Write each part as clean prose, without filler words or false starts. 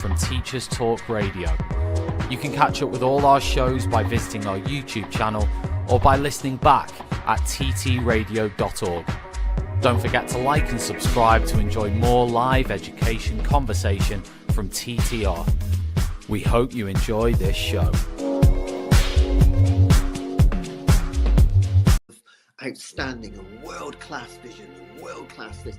from Teachers Talk Radio. You can catch up with all our shows by visiting our YouTube channel or by listening back at ttradio.org. Don't forget to like and subscribe to enjoy more live education conversation from TTR. We hope you enjoy this show. Outstanding and world-class vision and world-class this.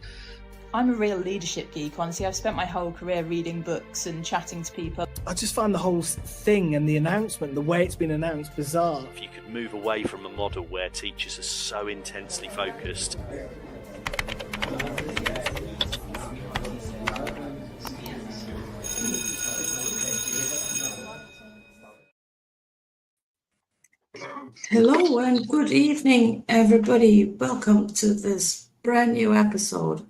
I'm a real leadership geek, honestly. I've spent my whole career reading books and chatting to people. I just find the whole thing and the announcement, the way it's been announced, bizarre. If you could move away from a model where teachers are so intensely focused. Hello and good evening, everybody. Welcome to this brand new episode,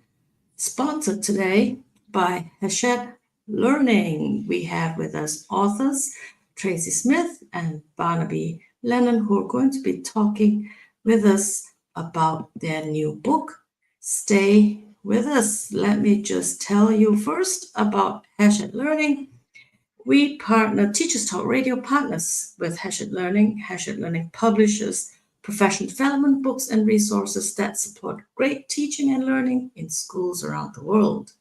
sponsored today by Hachette Learning. We have with us authors Tracey Smith and Barnaby Lenon, who are going to be talking with us about their new book. Stay with us. Let me just tell you first about Hachette Learning. We partner, Teachers Talk Radio partners with Hachette Learning. Hachette Learning publishes professional development books and resources that support great teaching and learning in schools around the world.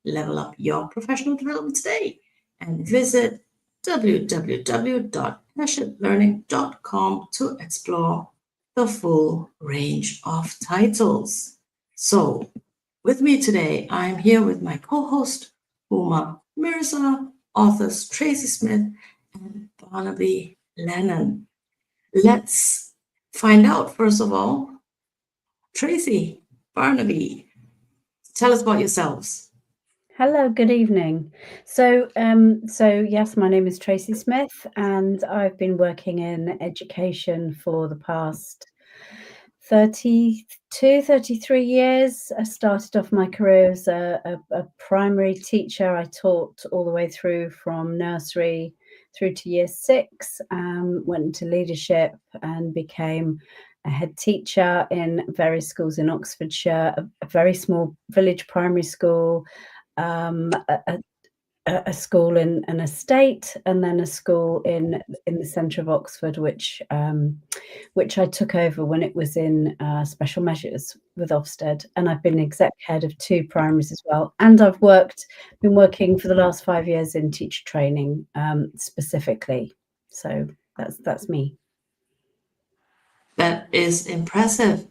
Level up your professional development today and visit www.hachetlearning.com to explore the full range of titles. So, with me today, I'm here with my co-host, Huma, Mirza, authors Tracey Smith and Barnaby Lenon. Let's find out, first of all, Tracey, Barnaby, tell us about yourselves. Hello, good evening. So yes, my name is Tracey Smith, and I've been working in education for the past 33 years. I started off my career as a primary teacher. I taught all the way through from nursery through to year 6, went into leadership and became a head teacher in various schools in Oxfordshire, a very small village primary school, a school in an estate, and then a school in the centre of Oxford, which I took over when it was in special measures with Ofsted, and I've been exec head of 2 primaries as well. And I've been working for the last 5 years in teacher training specifically. So that's me. That is impressive.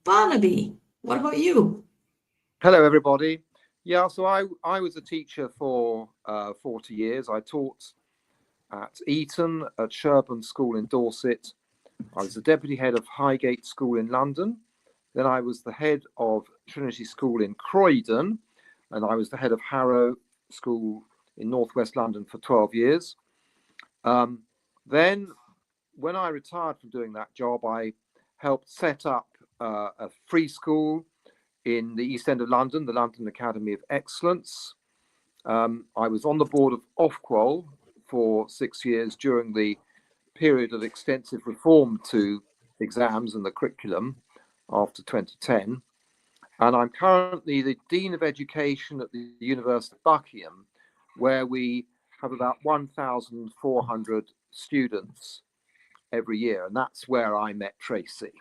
Barnaby, what about you? Hello, everybody. Yeah, so I was a teacher for 40 years. I taught at Eton, at Sherborne School in Dorset. I was the deputy head of Highgate School in London. Then I was the head of Trinity School in Croydon, and I was the head of Harrow School in Northwest London for 12 years. Then when I retired from doing that job, I helped set up a free school in the East End of London, the London Academy of Excellence. I was on the board of Ofqual for 6 years during the period of extensive reform to exams and the curriculum after 2010. And I'm currently the Dean of Education at the University of Buckingham, where we have about 1,400 students every year. And that's where I met Tracey.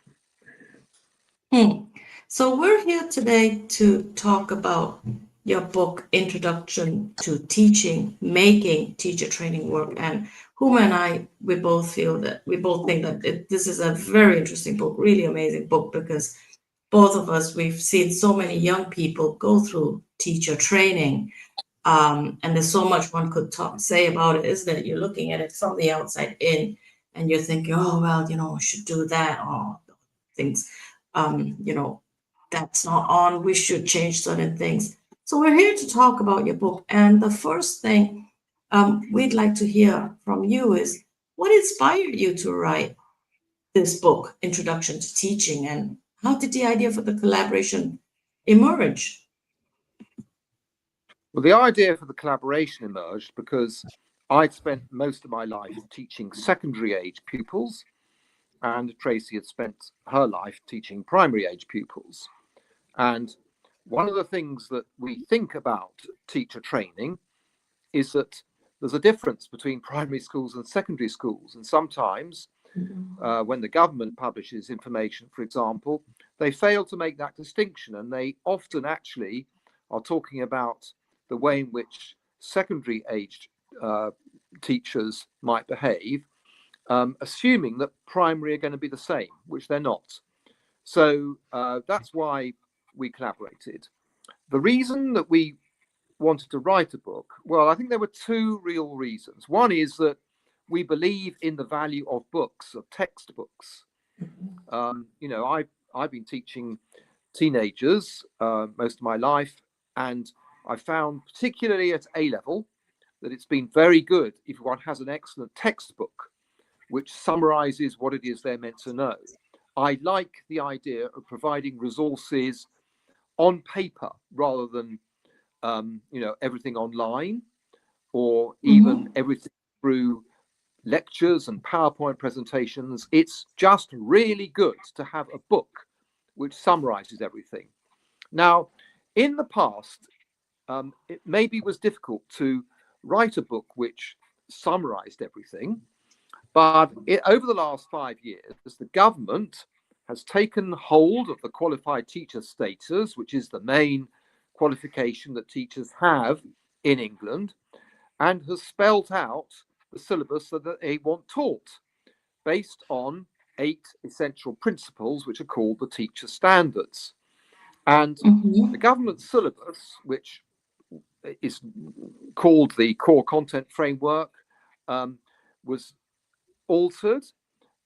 So we're here today to talk about your book, Introduction to Teaching, Making Teacher Training Work. And Huma and I, we both think that this is a very interesting book, really amazing book, because both of us, we've seen so many young people go through teacher training. And there's so much one could say about it, isn't it? You're looking at it from the outside in, and you're thinking, oh, well, I should do that, or things. That's not on, we should change certain things. So we're here to talk about your book. And the first thing we'd like to hear from you is, what inspired you to write this book, Introduction to Teaching, and how did the idea for the collaboration emerge? Well, the idea for the collaboration emerged because I'd spent most of my life teaching secondary age pupils, and Tracey had spent her life teaching primary age pupils. And one of the things that we think about teacher training is that there's a difference between primary schools and secondary schools. And sometimes when the government publishes information, for example, they fail to make that distinction. And they often actually are talking about the way in which secondary aged teachers might behave, assuming that primary are going to be the same, which they're not. So that's why we collaborated. The reason that we wanted to write a book, well, I think there were two real reasons. One is that we believe in the value of books, of textbooks. I've been teaching teenagers most of my life, and I found, particularly at A level, that it's been very good if one has an excellent textbook which summarizes what it is they're meant to know. I like the idea of providing resources on paper rather than everything online, or even everything through lectures and PowerPoint presentations. It's just really good to have a book which summarizes everything. Now, in the past, it maybe was difficult to write a book which summarized everything, but over the last 5 years, the government has taken hold of the qualified teacher status, which is the main qualification that teachers have in England, and has spelled out the syllabus that they want taught based on 8 essential principles, which are called the teacher standards. And the government syllabus, which is called the core content framework, was altered,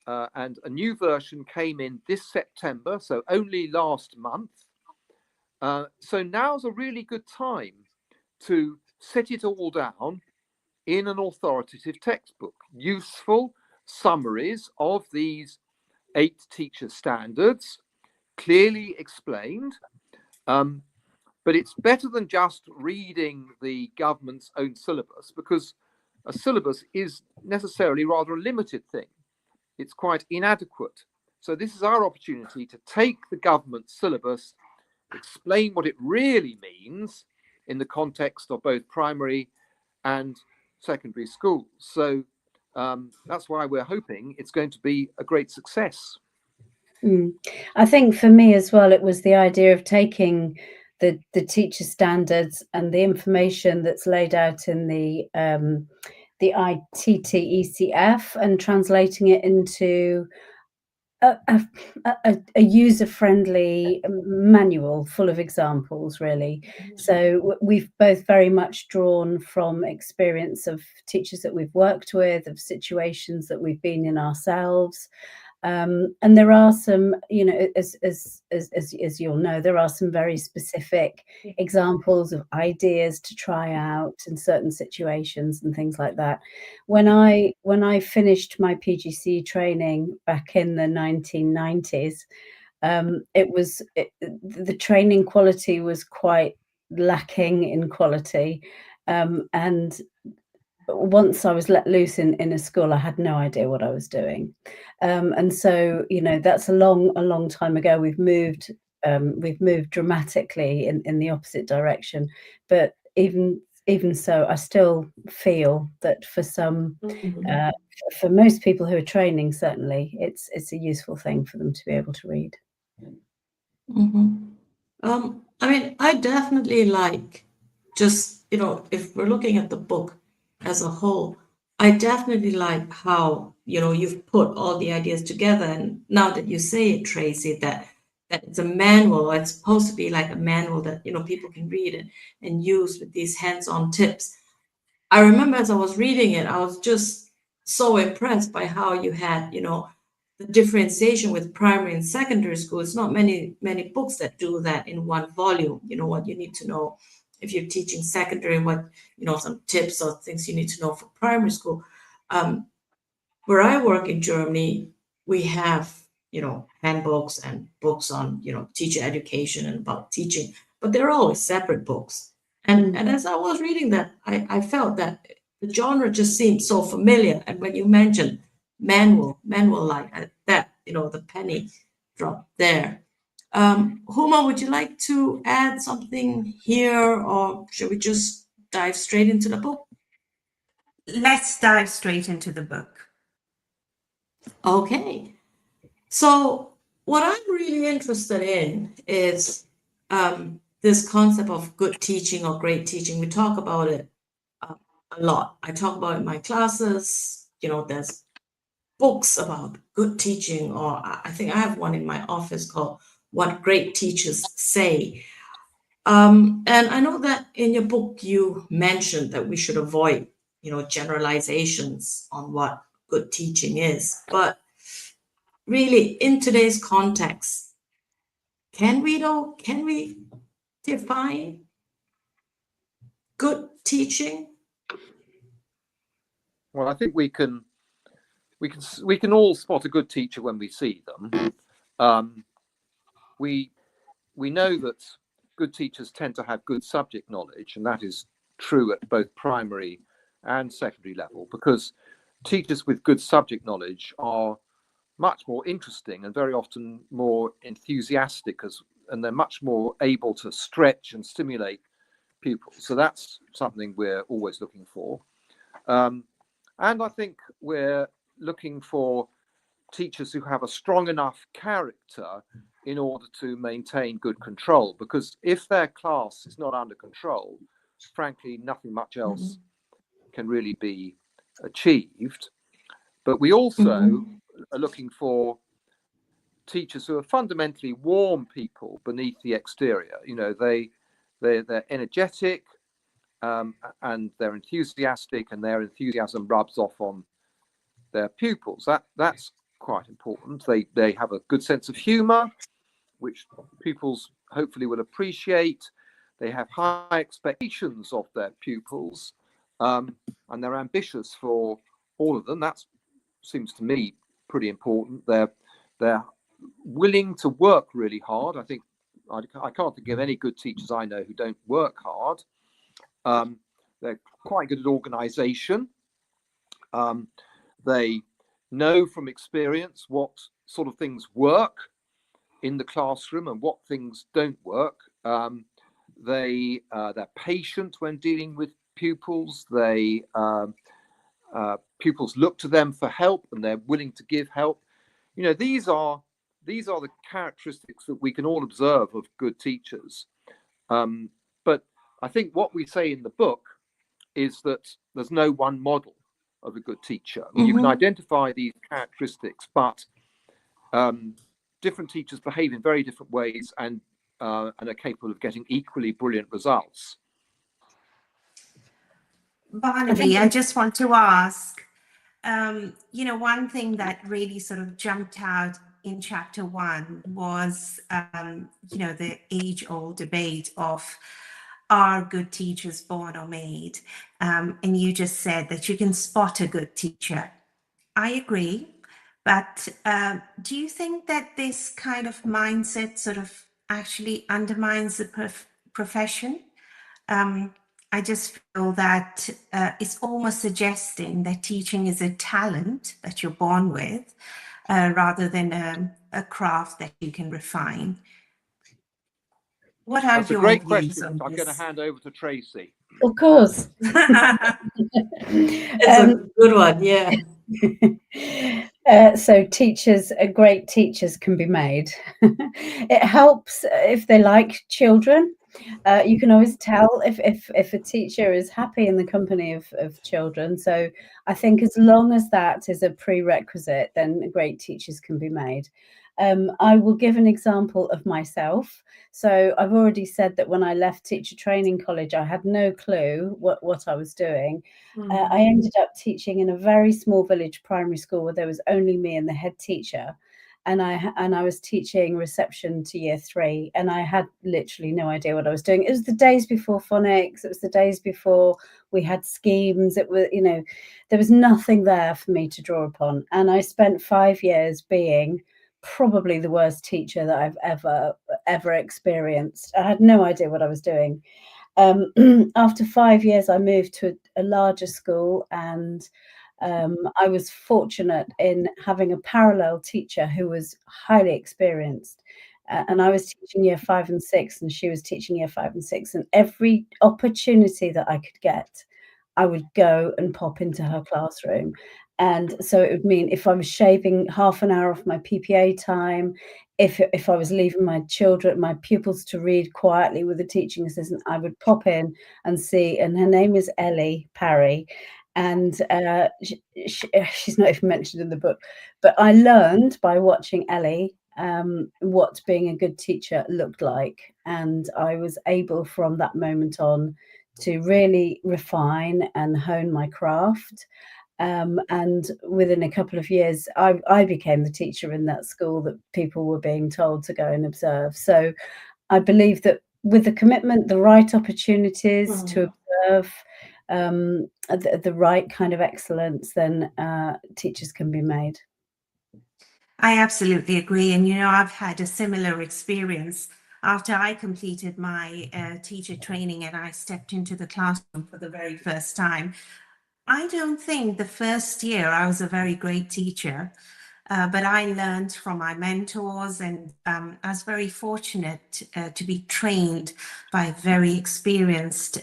and a new version came in this September, so only last month. So now's a really good time to set it all down in an authoritative textbook, useful summaries of these 8 teacher standards, clearly explained. But it's better than just reading the government's own syllabus, because a syllabus is necessarily rather a limited thing. It's quite inadequate. So this is our opportunity to take the government syllabus, explain what it really means in the context of both primary and secondary schools. So that's why we're hoping it's going to be a great success. I think for me as well, it was the idea of taking the teacher standards and the information that's laid out in the ITTECF and translating it into a user-friendly manual full of examples, really. So we've both very much drawn from experience of teachers that we've worked with, of situations that we've been in ourselves. And there are some, as you'll know, there are some very specific examples of ideas to try out in certain situations and things like that. When I finished my PGC training back in the 1990s, the training quality was quite lacking in quality, and once I was let loose in a school, I had no idea what I was doing. And so, that's a long time ago. We've moved dramatically in the opposite direction. But even so, I still feel that for for most people who are training, certainly it's a useful thing for them to be able to read. I mean, I definitely like, just, if we're looking at the book as a whole, I definitely like how, you've put all the ideas together. And now that you say it, Tracey, that it's a manual, or it's supposed to be like a manual that, people can read and use with these hands-on tips. I remember as I was reading it, I was just so impressed by how you had, the differentiation with primary and secondary school. It's not many books that do that in one volume. What you need to know if you're teaching secondary, what, some tips or things you need to know for primary school. Where I work in Germany, we have, handbooks and books on, teacher education and about teaching, but they're always separate books. And as I was reading that, I felt that the genre just seemed so familiar. And when you mentioned manual like that, the penny dropped there. Huma, would you like to add something here, or should we just dive straight into the book? let's dive straight into the book. Okay. So what I'm really interested in is this concept of good teaching or great teaching. We talk about it a lot. I talk about it in my classes. There's books about good teaching, or I think I have one in my office called What Great Teachers Say. And I know that in your book you mentioned that we should avoid, generalizations on what good teaching is. But really, in today's context, can we define good teaching? Well, I think we can all spot a good teacher when we see them. We know that good teachers tend to have good subject knowledge, and that is true at both primary and secondary level, because teachers with good subject knowledge are much more interesting and very often more enthusiastic, and they're much more able to stretch and stimulate pupils. So that's something we're always looking for. And I think we're looking for teachers who have a strong enough character in order to maintain good control, because if their class is not under control, frankly, nothing much else can really be achieved. But we also are looking for teachers who are fundamentally warm people beneath the exterior. They're energetic, and they're enthusiastic, and their enthusiasm rubs off on their pupils. That's quite important. They have a good sense of humor, which pupils hopefully will appreciate. They have high expectations of their pupils, and they're ambitious for all of them. That seems to me pretty important. They're willing to work really hard. I think I can't think of any good teachers I know who don't work hard. They're quite good at organization. They know from experience what sort of things work in the classroom and what things don't work. They're patient when dealing with pupils. Pupils look to them for help, and they're willing to give help. These are the characteristics that we can all observe of good teachers. But I think what we say in the book is that there's no one model of a good teacher. You can identify these characteristics, but different teachers behave in very different ways and are capable of getting equally brilliant results. Barnaby, I just want to ask, one thing that really sort of jumped out in chapter 1 was, the age-old debate of, are good teachers born or made? And you just said that you can spot a good teacher. I agree. But do you think that this kind of mindset sort of actually undermines the profession? I just feel that it's almost suggesting that teaching is a talent that you're born with, rather than a craft that you can refine. What are That's your a great views question. on I'm this? going to hand over to Tracey. Of course. It's a good one, yeah. So great teachers can be made. It helps if they like children. You can always tell if a teacher is happy in the company of children. So I think as long as that is a prerequisite, then great teachers can be made. I will give an example of myself. So I've already said that when I left teacher training college, I had no clue what I was doing. I ended up teaching in a very small village primary school where there was only me and the head teacher. And I was teaching reception to year 3, and I had literally no idea what I was doing. It was the days before phonics. It was the days before we had schemes. It was, there was nothing there for me to draw upon. And I spent 5 years being probably the worst teacher that I've ever experienced. I had no idea what I was doing. After 5 years, I moved to a larger school, and I was fortunate in having a parallel teacher who was highly experienced. And I was teaching year 5 and 6, and she was teaching year 5 and 6. And every opportunity that I could get, I would go and pop into her classroom. And so it would mean if I was shaving half an hour off my PPA time, if I was leaving my pupils to read quietly with a teaching assistant, I would pop in and see, and her name is Ellie Parry. And she's not even mentioned in the book, but I learned by watching Ellie what being a good teacher looked like. And I was able from that moment on to really refine and hone my craft. And within a couple of years, I became the teacher in that school that people were being told to go and observe. So I believe that with the commitment, the right opportunities to observe, the right kind of excellence, then teachers can be made. I absolutely agree. And, I've had a similar experience after I completed my teacher training and I stepped into the classroom for the very first time. I don't think the first year I was a very great teacher, but I learned from my mentors, and I was very fortunate to be trained by a very experienced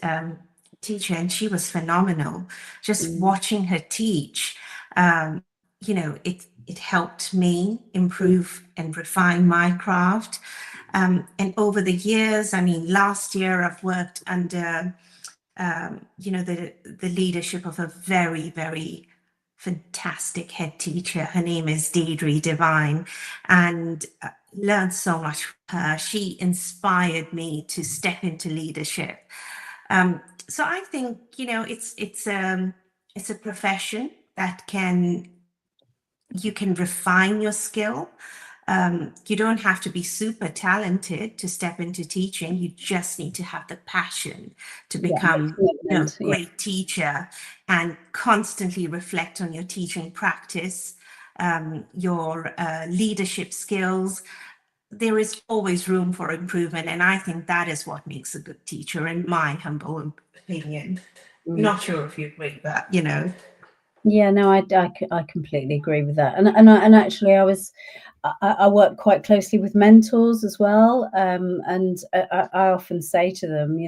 teacher, and she was phenomenal. Just watching her teach, it helped me improve and refine my craft. And over the years, last year I've worked under the leadership of a very, very fantastic head teacher. Her name is Deirdre Devine, and learned so much from her. She inspired me to step into leadership. So I think, it's a profession that you can refine your skill. You don't have to be super talented to step into teaching. You just need to have the passion to become a great teacher, and constantly reflect on your teaching practice, your leadership skills. There is always room for improvement. And I think that is what makes a good teacher, in my humble opinion. Not sure if you agree, but Yeah, no, I completely agree with that. And actually, I work quite closely with mentors as well, and I often say to them,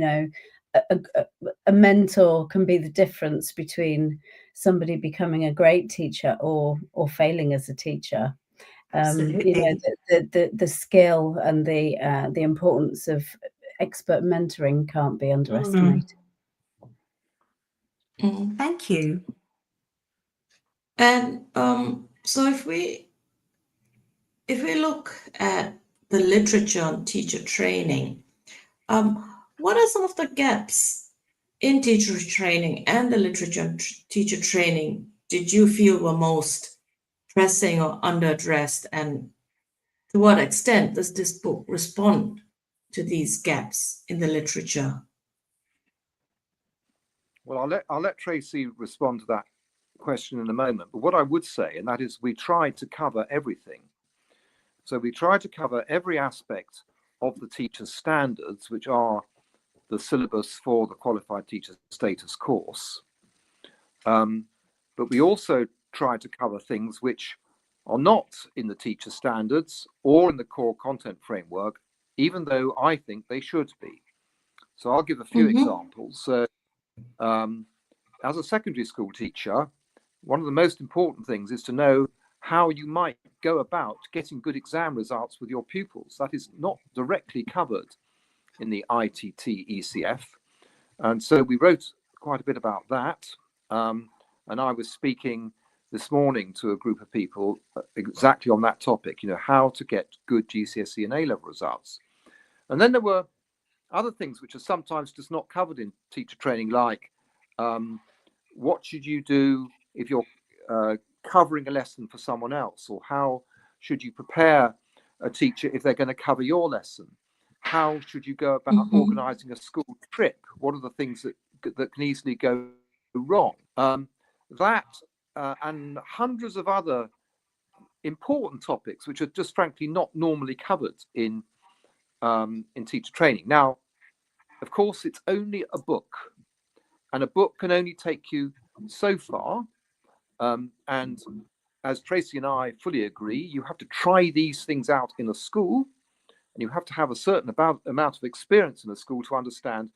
a mentor can be the difference between somebody becoming a great teacher or failing as a teacher. The skill and the importance of expert mentoring can't be underestimated. Thank you. And so if we look at the literature on teacher training, what are some of the gaps in teacher training and the literature on teacher training did you feel were most pressing or underaddressed, and to what extent does this book respond to these gaps in the literature? Well, I'll let Tracey respond to that question in a moment. But what I would say, and that is, we tried to cover everything. So we tried to cover every aspect of the teacher's standards, which are the syllabus for the qualified teacher status course. But we also tried to cover things which are not in the teacher standards or in the core content framework, even though I think they should be. So I'll give a few examples. As a secondary school teacher, one of the most important things is to know how you might go about getting good exam results with your pupils. That is not directly covered in the ITT ECF. And so we wrote quite a bit about that. And I was speaking this morning to a group of people exactly on that topic, how to get good GCSE and A-level results. And then there were other things which are sometimes just not covered in teacher training, like what should you do if you're covering a lesson for someone else, or how should you prepare a teacher if they're going to cover your lesson? How should you go about organizing a school trip? What are the things that can easily go wrong? And hundreds of other important topics which are just frankly not normally covered in teacher training. Now, of course, it's only a book, and a book can only take you so far. And as Tracey and I fully agree, you have to try these things out in a school, and you have to have a certain amount of experience in a school to understand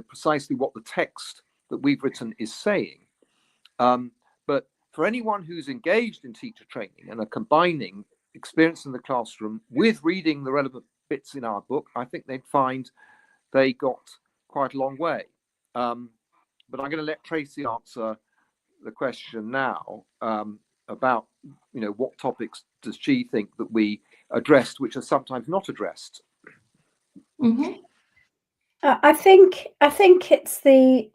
precisely what the text that we've written is saying. But for anyone who's engaged in teacher training and are combining experience in the classroom with reading the relevant bits in our book, I think they'd find they got quite a long way. But I'm going to let Tracey answer the question now about, what topics does she think that we addressed, which are sometimes not addressed. Mm-hmm. I think it's the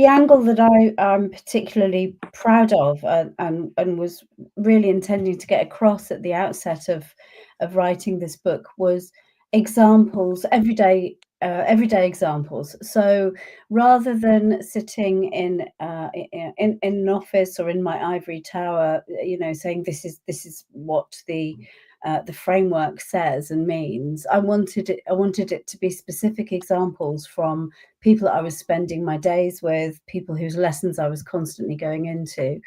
angle that I'm particularly proud of and was really intending to get across at the outset of writing this book was examples, everyday examples. So rather than sitting in an office or in my ivory tower, saying this is what the framework says and means, I wanted it to be specific examples from people that I was spending my days with, people whose lessons I was constantly going into.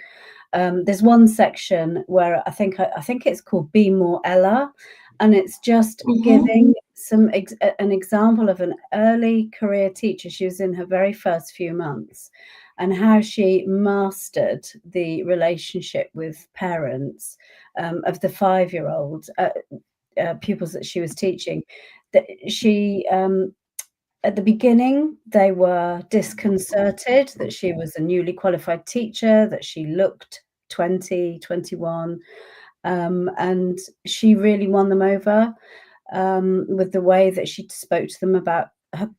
There's one section where I think it's called Be More Ella, and it's just giving an example of an early career teacher. She was in her very first few months, and how she mastered the relationship with parents of the 5-year-old pupils that she was teaching. That she at the beginning, they were disconcerted that she was a newly qualified teacher, that she looked 20, 21, and she really won them over with the way that she spoke to them about her,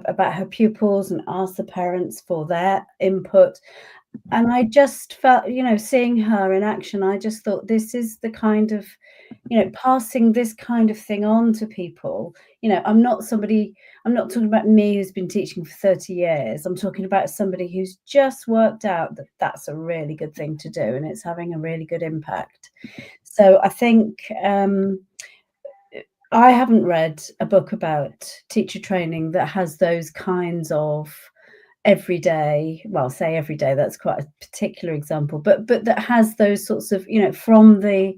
about her pupils, and asked the parents for their input. And I just felt, seeing her in action, I just thought, this is the kind of, passing this kind of thing on to people. I'm not talking about me who's been teaching for 30 years. I'm talking about somebody who's just worked out that that's a really good thing to do, and it's having a really good impact. So I think I haven't read a book about teacher training that has those kinds of everyday, that's quite a particular example, but that has those sorts of, from the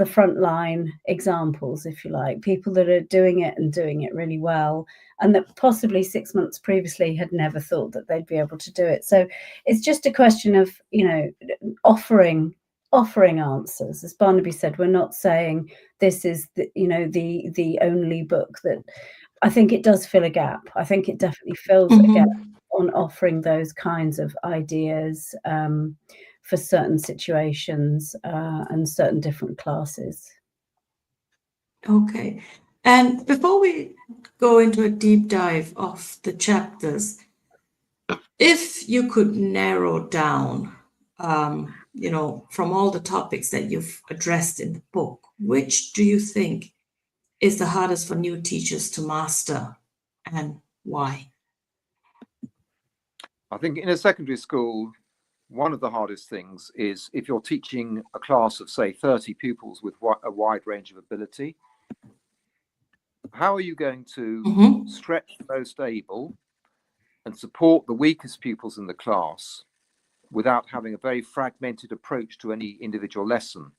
frontline examples, if you like, people that are doing it really well, and that possibly 6 months previously had never thought that they'd be able to do it. So it's just a question of, offering answers. As Barnaby said, we're not saying this is the only book that. I think it does fill a gap. I think it definitely fills a gap on offering those kinds of ideas for certain situations and certain different classes. Okay. And before we go into a deep dive of the chapters, if you could narrow down, from all the topics that you've addressed in the book, which do you think is the hardest for new teachers to master, and why? I think in a secondary school, one of the hardest things is if you're teaching a class of, say, 30 pupils with a wide range of ability, how are you going to stretch the most able and support the weakest pupils in the class without having a very fragmented approach to any individual lesson?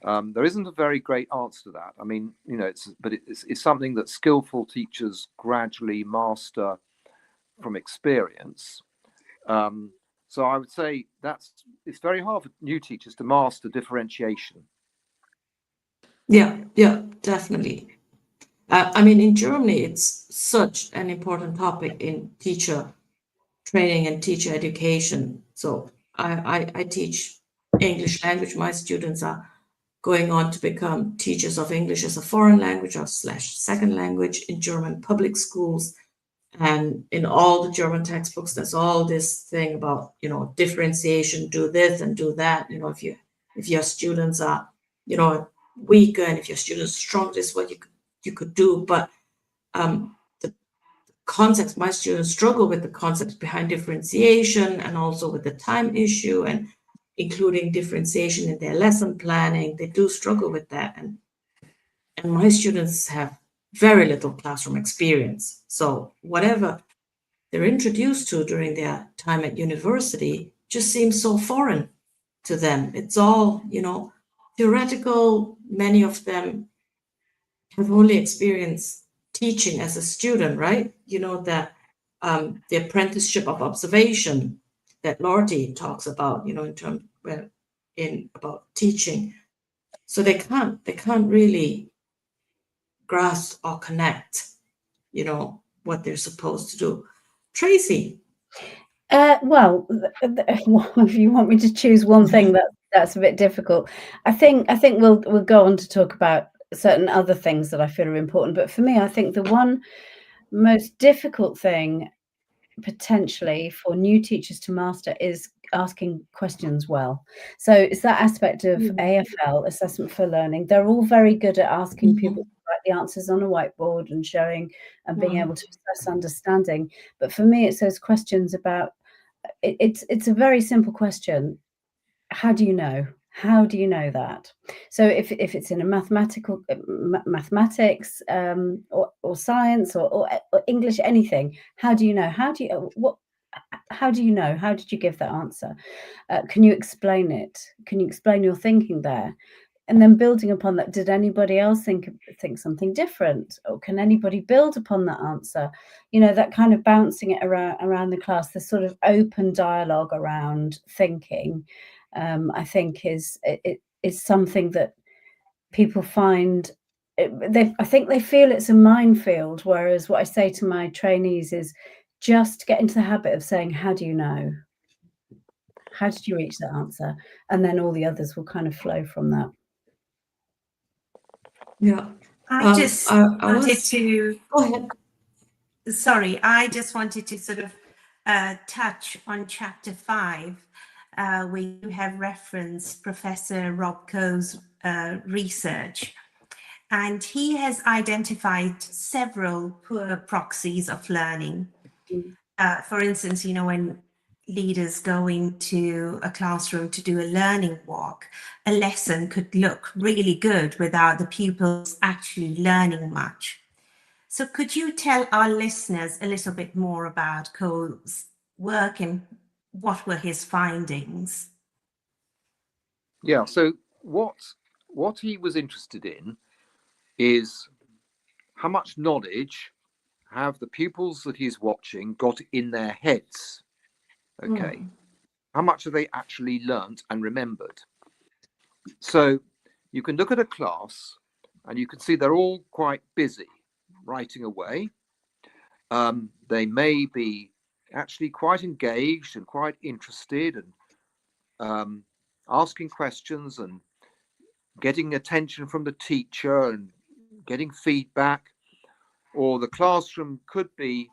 There isn't a very great answer to that. I mean, it's something that skillful teachers gradually master from experience. So I would say it's very hard for new teachers to master differentiation. Yeah, definitely. In Germany, it's such an important topic in teacher training and teacher education. So I teach English language. My students are going on to become teachers of English as a foreign language or / second language in German public schools. And in all the German textbooks, there's all this thing about, differentiation, do this and do that. If your students are, weaker, and if your students are strong, this is what you could do. But the concepts, my students struggle with the concepts behind differentiation, and also with the time issue, and including differentiation in their lesson planning. They do struggle with that. And my students have very little classroom experience. So whatever they're introduced to during their time at university just seems so foreign to them. It's all, theoretical. Many of them have only experienced teaching as a student, right? That the apprenticeship of observation that Lordy talks about, in terms about teaching. So they can't really grasp or connect, what they're supposed to do. Tracey. Well, if you want me to choose one thing, that's a bit difficult. I think we'll go on to talk about certain other things that I feel are important. But for me, I think the one most difficult thing potentially for new teachers to master is asking questions well. So it's that aspect of AFL, assessment for learning. They're all very good at asking people to write the answers on a whiteboard and showing and being able to assess understanding. But for me, it's those questions about it's a very simple question. How do you know? How do you know that? So if it's in a mathematics or science or English, anything, how do you know? How do you know? How did you give that answer? Can you explain it? Can you explain your thinking there? And then building upon that, did anybody else think something different? Or can anybody build upon that answer? That kind of bouncing it around the class, this sort of open dialogue around thinking, I think is something that people find, I think they feel it's a minefield, whereas what I say to my trainees is just get into the habit of saying, how do you know? How did you reach that answer? And then all the others will kind of flow from that. Yeah. I just wanted to go ahead. Sorry, I just wanted to sort of touch on chapter 5, where you have referenced Professor Rob Coe's research. And he has identified several poor proxies of learning. For instance, when leaders go into a classroom to do a learning walk, a lesson could look really good without the pupils actually learning much. So could you tell our listeners a little bit more about Coe's work and what were his findings? Yeah, so what he was interested in is how much knowledge have the pupils that he's watching got in their heads. Okay. How much have they actually learnt and remembered? So you can look at a class and you can see they're all quite busy writing away. They may be actually quite engaged and quite interested and asking questions and getting attention from the teacher and getting feedback. Or the classroom could be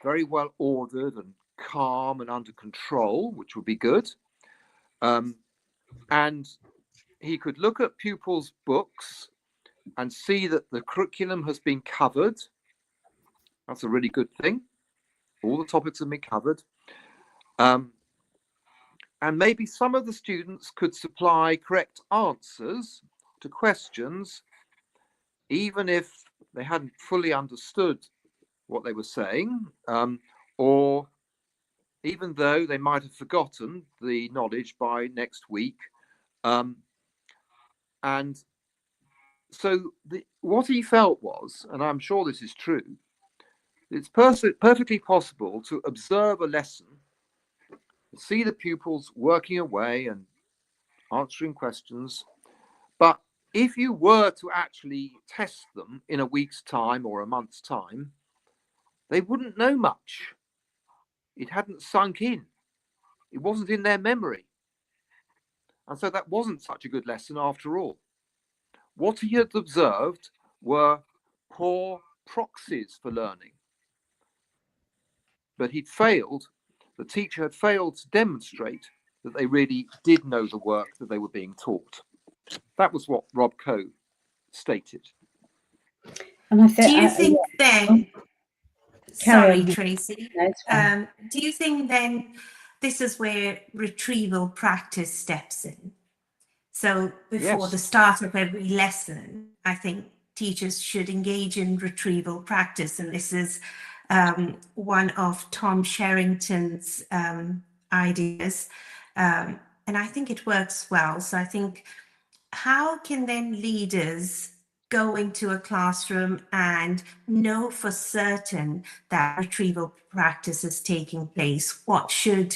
very well ordered and calm and under control, which would be good. And he could look at pupils' books and see that the curriculum has been covered. That's a really good thing. All the topics have been covered. And maybe some of the students could supply correct answers to questions, even if they hadn't fully understood what they were saying, or even though they might have forgotten the knowledge by next week. And so what he felt was, and I'm sure this is true, it's perfectly possible to observe a lesson, see the pupils working away and answering questions, but if you were to actually test them in a week's time or a month's time, they wouldn't know much. It hadn't sunk in. It wasn't in their memory. And so that wasn't such a good lesson after all. What he had observed were poor proxies for learning. But the teacher had failed to demonstrate that they really did know the work that they were being taught. That was what Rob Coe stated. And I think, do you think then, sorry, Tracey, do you think then this is where retrieval practice steps in? So before the start of every lesson, I think teachers should engage in retrieval practice. And this is one of Tom Sherrington's ideas. And I think it works well. So I think, how can then leaders go into a classroom and know for certain that retrieval practice is taking place? What should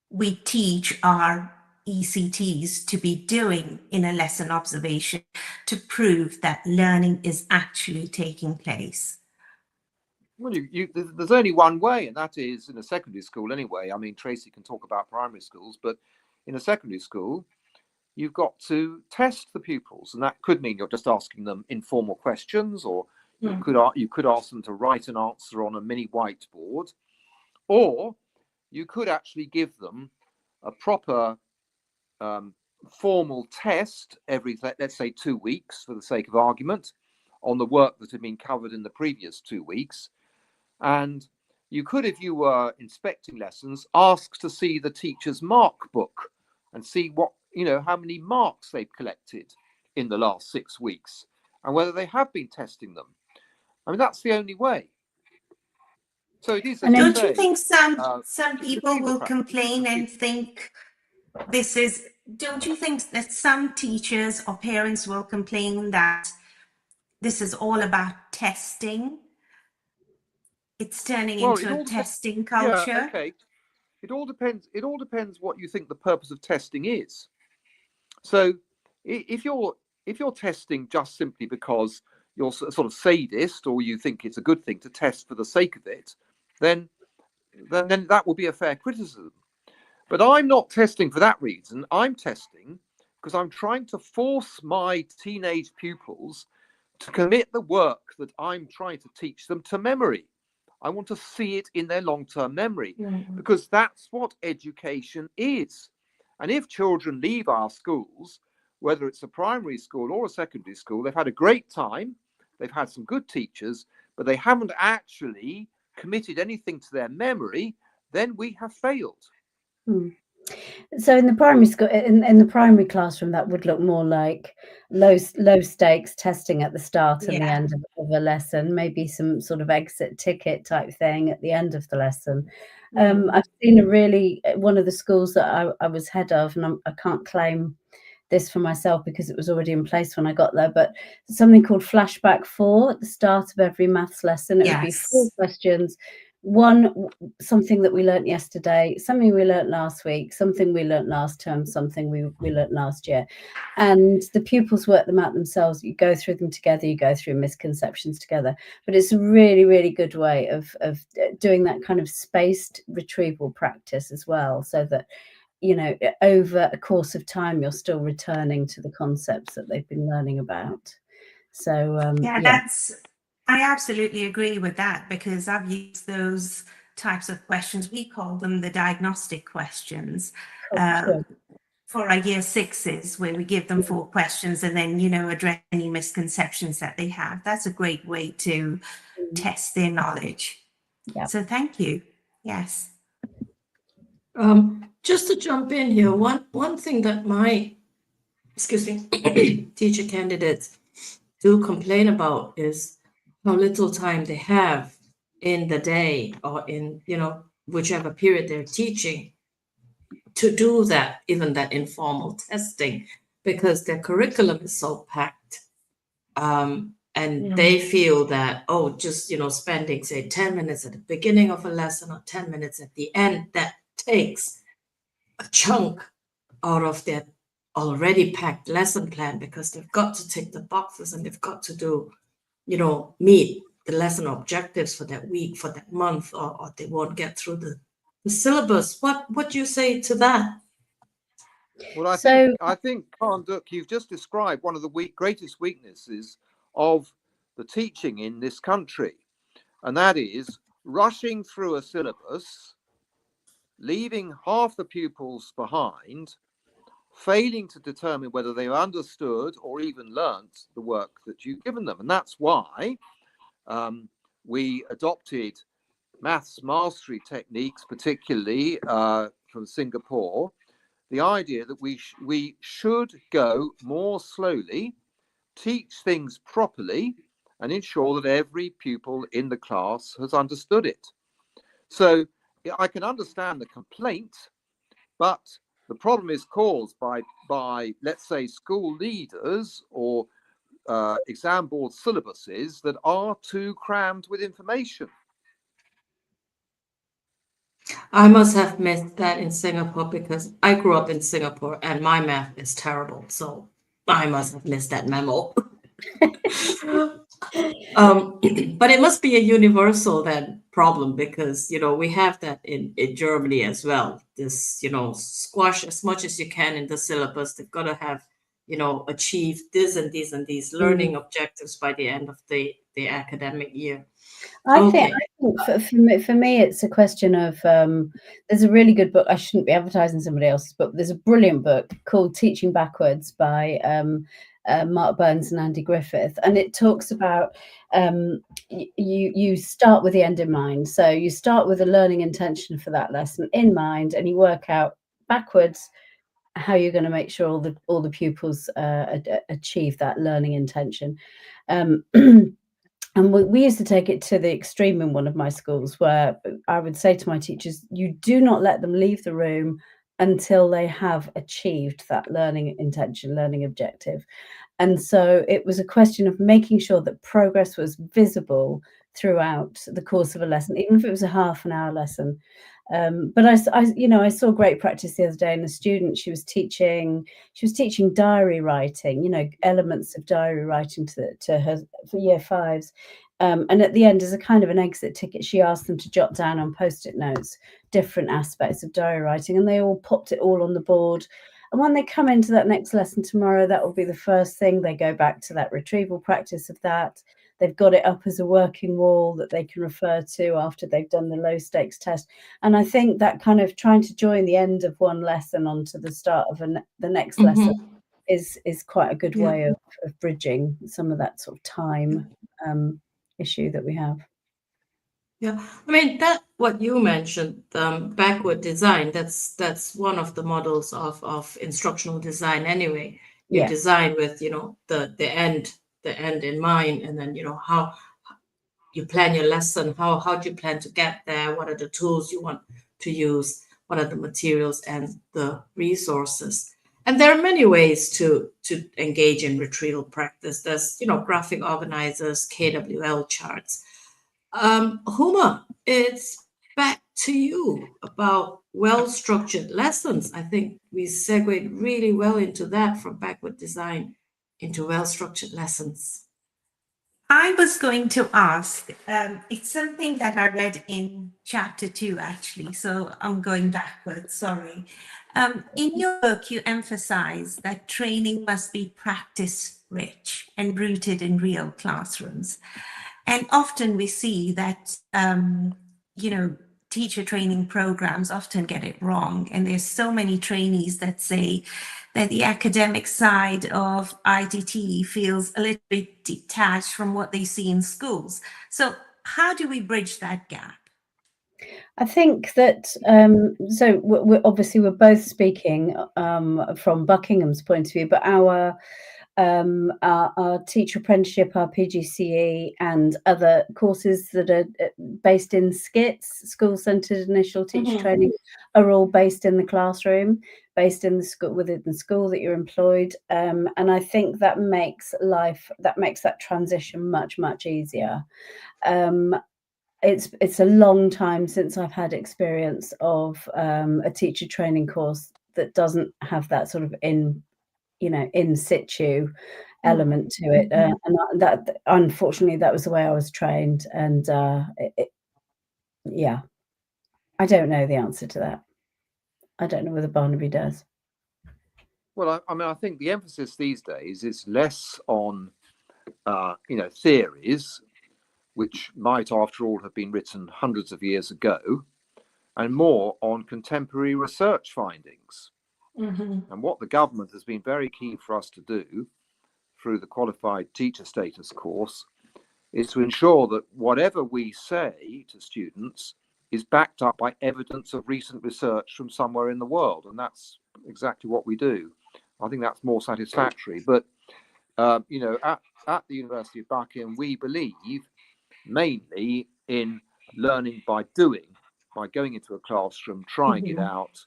we teach our ECTs to be doing in a lesson observation to prove that learning is actually taking place? Well, there's only one way, and that is in a secondary school anyway. I mean, Tracey can talk about primary schools, but in a secondary school, you've got to test the pupils, and that could mean you're just asking them informal questions, or you could ask them to write an answer on a mini whiteboard, or you could actually give them a proper formal test every, let's say, 2 weeks, for the sake of argument, on the work that had been covered in the previous 2 weeks. And you could, if you were inspecting lessons, ask to see the teacher's mark book and see what, how many marks they've collected in the last 6 weeks and whether they have been testing them. I mean, that's the only way. So it is. And don't you think some people will complain and think this is? Don't you think that some teachers or parents will complain that this is all about testing? It's turning into a testing culture. Yeah, okay. It all depends. It all depends what you think the purpose of testing is. So, if you're testing just simply because you're sort of sadist, or you think it's a good thing to test for the sake of it, then that will be a fair criticism. But I'm not testing for that reason. I'm testing because I'm trying to force my teenage pupils to commit the work that I'm trying to teach them to memory. I want to see it in their long-term memory, because that's what education is. And if children leave our schools, whether it's a primary school or a secondary school, they've had a great time, they've had some good teachers, but they haven't actually committed anything to their memory, then we have failed. So in the primary school, in the primary classroom, that would look more like low stakes testing at the start and the end of a lesson, maybe some sort of exit ticket type thing at the end of the lesson. I've seen one of the schools that I was head of, and I can't claim this for myself because it was already in place when I got there, but something called Flashback 4 at the start of every maths lesson. It would be 4 questions. One, something that we learnt yesterday, something we learnt last week, something we learnt last term, something we learnt last year. And the pupils work them out themselves. You go through them together, you go through misconceptions together. But it's a really, really good way of doing that kind of spaced retrieval practice as well, so that, over a course of time, you're still returning to the concepts that they've been learning about. So, I absolutely agree with that, because I've used those types of questions. We call them the diagnostic questions for our year 6s, where we give them 4 questions and then, address any misconceptions that they have. That's a great way to test their knowledge. Yeah. So thank you. Yes. Just to jump in here, one thing that my, teacher candidates do complain about is how little time they have in the day, or in, whichever period they're teaching, to do that, even that informal testing, because their curriculum is so packed. And they feel that, just, spending, say, 10 minutes at the beginning of a lesson or 10 minutes at the end, that takes a chunk out of their already packed lesson plan, because they've got to tick the boxes and they've got to do, meet the lesson objectives for that week, for that month, or they won't get through the syllabus. What do you say to that? Well, I think, Khanh, you've just described one of the greatest weaknesses of the teaching in this country, and that is rushing through a syllabus, leaving half the pupils behind, failing to determine whether they've understood or even learnt the work that you've given them. And that's why we adopted maths mastery techniques, particularly from Singapore, the idea that we should go more slowly, teach things properly, and ensure that every pupil in the class has understood it. So I can understand the complaint, but the problem is caused by let's say, school leaders or exam board syllabuses that are too crammed with information. I must have missed that in Singapore because I grew up in Singapore and my math is terrible. So I must have missed that memo. But it must be a universal then problem because, we have that in Germany as well. This, squash as much as you can in the syllabus. They've got to have, achieve this and these and these learning objectives by the end of the academic year. I think for me, it's a question of there's a really good book. I shouldn't be advertising somebody else's book. There's a brilliant book called Teaching Backwards by Mark Burns and Andy Griffith, and it talks about you start with the end in mind. So you start with a learning intention for that lesson in mind, and you work out backwards how you're going to make sure all the pupils achieve that learning intention. And we used to take it to the extreme in one of my schools where I would say to my teachers, you do not let them leave the room until they have achieved that learning intention, learning objective. And so it was a question of making sure that progress was visible throughout the course of a lesson, even if it was a half an hour lesson. But I saw great practice the other day in a student. She was teaching diary writing, elements of diary writing to her for year fives. And at the end, as a kind of an exit ticket, she asked them to jot down on Post-it notes different aspects of diary writing, and they all popped it all on the board. And when they come into that next lesson tomorrow, that will be the first thing. They go back to that retrieval practice of that. They've got it up as a working wall that they can refer to after they've done the low stakes test. And I think that kind of trying to join the end of one lesson onto the start of the next lesson is quite a good way of bridging some of that sort of time issue that we have. Yeah, I mean, that what you mentioned, backward design, that's one of the models of instructional design anyway. You design with, the end in mind, and then, how you plan your lesson, how do you plan to get there, what are the tools you want to use, what are the materials and the resources. And there are many ways to engage in retrieval practice. There's, graphic organizers, KWL charts. Huma, it's back to you about well-structured lessons. I think we segued really well into that, from backward design into well-structured lessons. I was going to ask, it's something that I read in chapter 2, actually, so I'm going backwards, sorry. In your book, you emphasize that training must be practice-rich and rooted in real classrooms. And often we see that, teacher training programs often get it wrong. And there's so many trainees that say that the academic side of ITT feels a little bit detached from what they see in schools. So how do we bridge that gap? I think that, so we're both speaking from Buckingham's point of view, but our teacher apprenticeship, our PGCE, and other courses that are based in SCITS, school-centred initial teacher training, are all based in the classroom, based in the school, within the school that you're employed. And I think that makes that transition much, much easier. It's a long time since I've had experience of a teacher training course that doesn't have that sort of in situ element to it, and that unfortunately that was the way I was trained, and I don't know the answer to that. I don't know whether Barnaby does. Well, I think the emphasis these days is less on theories, which might after all have been written hundreds of years ago, and more on contemporary research findings. And what the government has been very keen for us to do through the qualified teacher status course is to ensure that whatever we say to students is backed up by evidence of recent research from somewhere in the world. And that's exactly what we do. I think that's more satisfactory. But, at the University of Buckingham, we believe mainly in learning by doing, by going into a classroom, trying it out,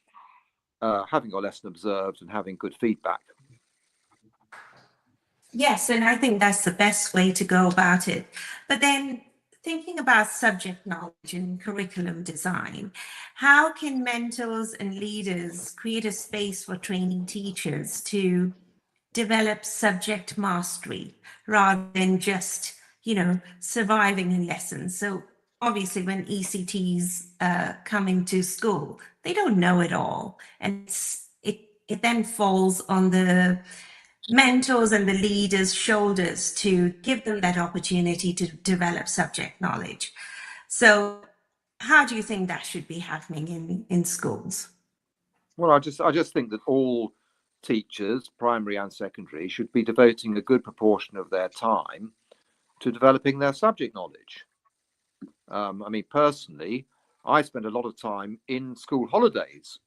having your lesson observed and having good feedback. Yes, and I think that's the best way to go about it. But then thinking about subject knowledge and curriculum design, how can mentors and leaders create a space for training teachers to develop subject mastery rather than just, surviving in lessons? So obviously when ECTs come into school, they don't know it all. And it then falls on the mentors and the leaders' shoulders to give them that opportunity to develop subject knowledge. So how do you think that should be happening in schools? Well, I just think that all teachers, primary and secondary, should be devoting a good proportion of their time to developing their subject knowledge. I mean, personally, I spend a lot of time in school holidays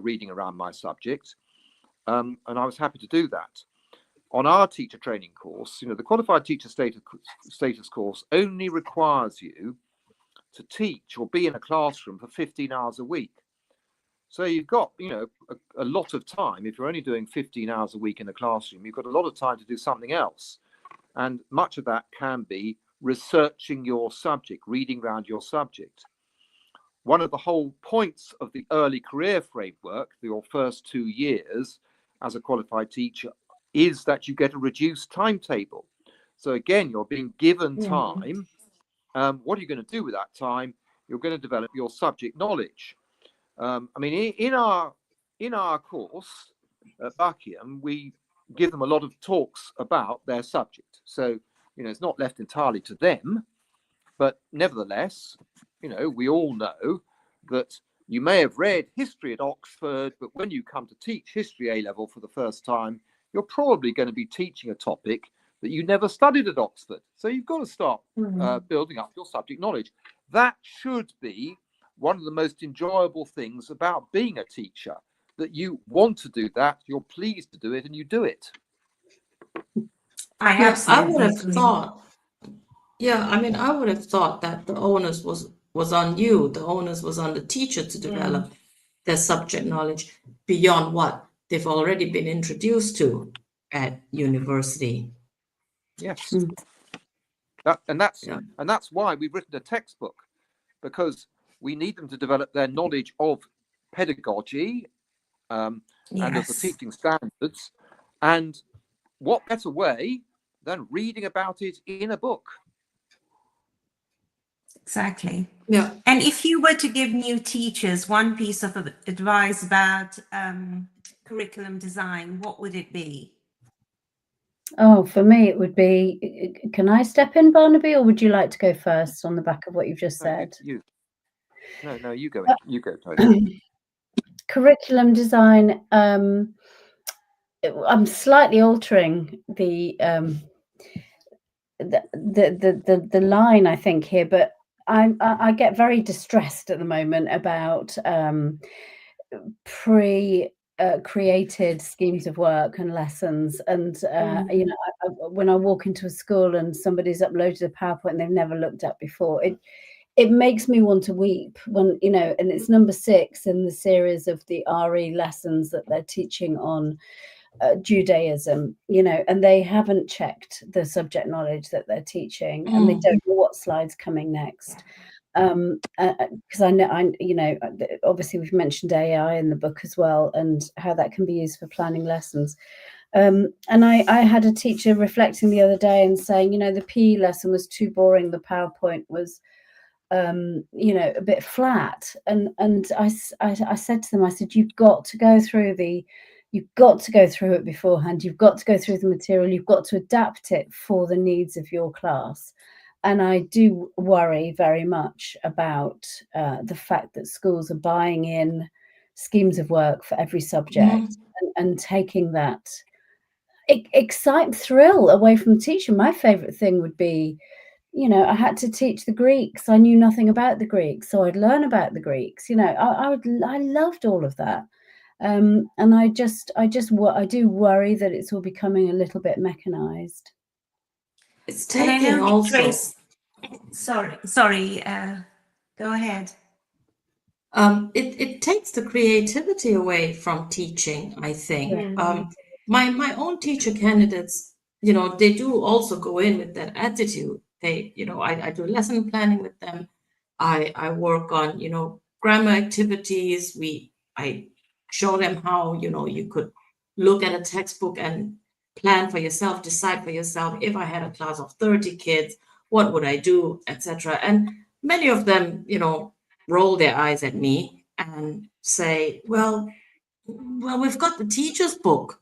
reading around my subject, and I was happy to do that. On our teacher training course, the qualified teacher status course only requires you to teach or be in a classroom for 15 hours a week. So you've got, a lot of time. If you're only doing 15 hours a week in the classroom, you've got a lot of time to do something else. And much of that can be researching your subject, reading around your subject. One of the whole points of the early career framework, your first 2 years as a qualified teacher, is that you get a reduced timetable. So again, you're being given time. What are you going to do with that time? You're going to develop your subject knowledge. I mean, in our course at Buckingham, we give them a lot of talks about their subject. So, it's not left entirely to them, but nevertheless, we all know that you may have read history at Oxford, but when you come to teach history A-level for the first time, you're probably going to be teaching a topic that you never studied at Oxford. So you've got to start building up your subject knowledge. That should be one of the most enjoyable things about being a teacher, that you want to do that, you're pleased to do it, and you do it. I would have thought, I would have thought that the onus was on you. The onus was on the teacher to develop their subject knowledge beyond what they've already been introduced to at university. Yes. That's why we've written a textbook, because we need them to develop their knowledge of pedagogy and of the teaching standards. And what better way than reading about it in a book? Exactly. Yeah. And if you were to give new teachers one piece of advice about curriculum design, what would it be? Oh, for me, it would be, can I step in, Barnaby, or would you like to go first on the back of what you've just said? No, you go. You go, Tony. Curriculum design. I'm slightly altering the line, I think, here, but I get very distressed at the moment about created schemes of work and lessons, and when I walk into a school and somebody's uploaded a PowerPoint they've never looked at before, it makes me want to weep when, and it's number 6 in the series of the RE lessons that they're teaching on Judaism, and they haven't checked the subject knowledge that they're teaching, and they don't know what slide's coming next. Because I know, obviously we've mentioned AI in the book as well, and how that can be used for planning lessons. And I had a teacher reflecting the other day and saying, the PE lesson was too boring. The PowerPoint was, a bit flat. And I said to them, I said, you've got to go through it beforehand. You've got to go through the material. You've got to adapt it for the needs of your class. And I do worry very much about the fact that schools are buying in schemes of work for every subject and taking that thrill away from teaching. My favourite thing would be, I had to teach the Greeks. I knew nothing about the Greeks, so I'd learn about the Greeks. I loved all of that. And I do worry that it's all becoming a little bit mechanized. It's taking also. Sorry. Go ahead. It takes the creativity away from teaching, I think. My own teacher candidates, they do also go in with that attitude. They, I do lesson planning with them. I work on, grammar activities. I show them how, you could look at a textbook and plan for yourself, decide for yourself, if I had a class of 30 kids, what would I do, etc. And many of them, roll their eyes at me and say, well, we've got the teacher's book.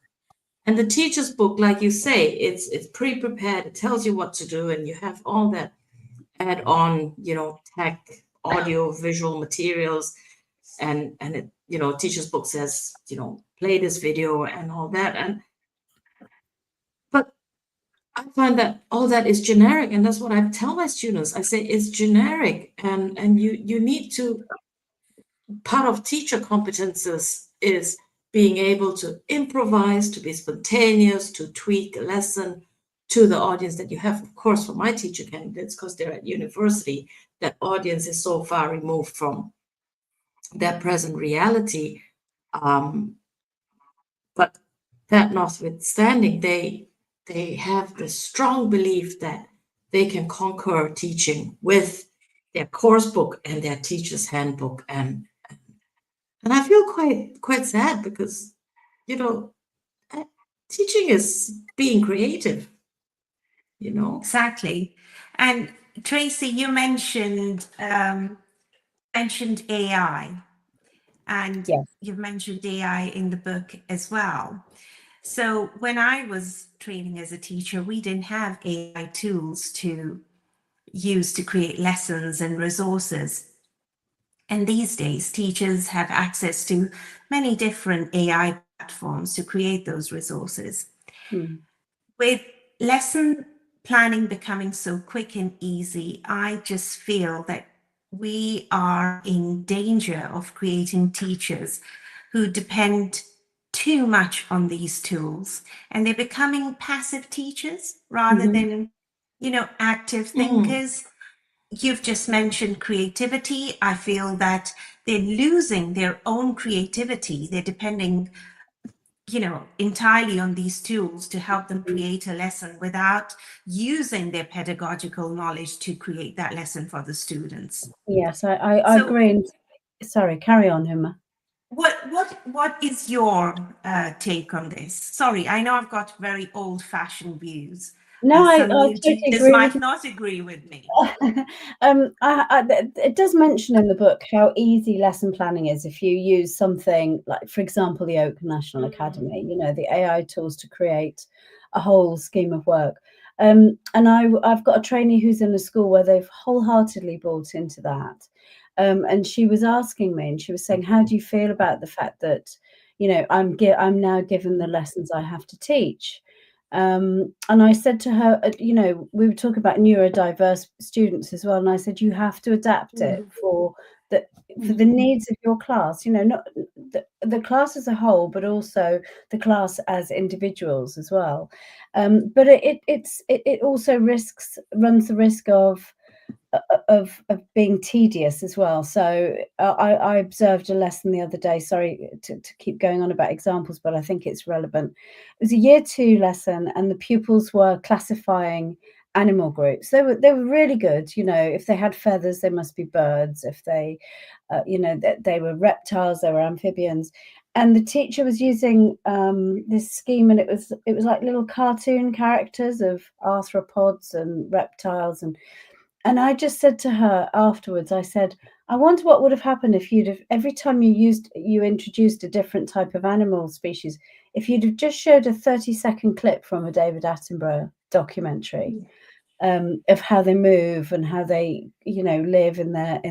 And the teacher's book, like you say, it's pre-prepared. It tells you what to do, and you have all that add-on, tech, audio, visual materials, and it, teacher's book says, play this video and all that. But I find that all that is generic, and that's what I tell my students. I say it's generic, and you need to. Part of teacher competences is being able to improvise, to be spontaneous, to tweak a lesson to the audience that you have. Of course, for my teacher candidates, because they're at university, that audience is so far removed from their present reality. But that notwithstanding, they have the strong belief that they can conquer teaching with their course book and their teacher's handbook. And I feel quite sad because, teaching is being creative, Exactly. And Tracey, you mentioned AI, and Yes. you've mentioned AI in the book as well. So when I was training as a teacher, we didn't have AI tools to use to create lessons and resources. And these days, teachers have access to many different AI platforms to create those resources. With lesson planning becoming so quick and easy, I just feel that we are in danger of creating teachers who depend too much on these tools, and they're becoming passive teachers rather than, active thinkers. You've just mentioned creativity. I feel that they're losing their own creativity. They're depending, entirely on these tools to help them create a lesson without using their pedagogical knowledge to create that lesson for the students. Yes, I So agree. Sorry, carry on, Huma. what is your take on this? Sorry, I know I've got very old-fashioned views. No, I Some new totally teachers agree might with not agree with me. it does mention in the book how easy lesson planning is if you use something like, for example, the Oak National Academy, the AI tools to create a whole scheme of work. And I've got a trainee who's in a school where they've wholeheartedly bought into that. And she was asking me, and she was saying, how do you feel about the fact that, I'm now given the lessons I have to teach? And I said to her, we were talking about neurodiverse students as well, and I said, you have to adapt it for the needs of your class, not the class as a whole, but also the class as individuals as well. But it also runs the risk of being tedious as well. So I observed a lesson the other day, sorry to keep going on about examples, but I think it's relevant. It was a year 2 lesson, and the pupils were classifying animal groups. They were really good. If they had feathers, they must be birds. If they they were reptiles, they were amphibians. And the teacher was using this scheme, and it was like little cartoon characters of arthropods and reptiles, and I just said to her afterwards, I said, I wonder what would have happened if every time you introduced a different type of animal species, if you'd have just showed a 30-second clip from a David Attenborough documentary of how they move and how they, live in their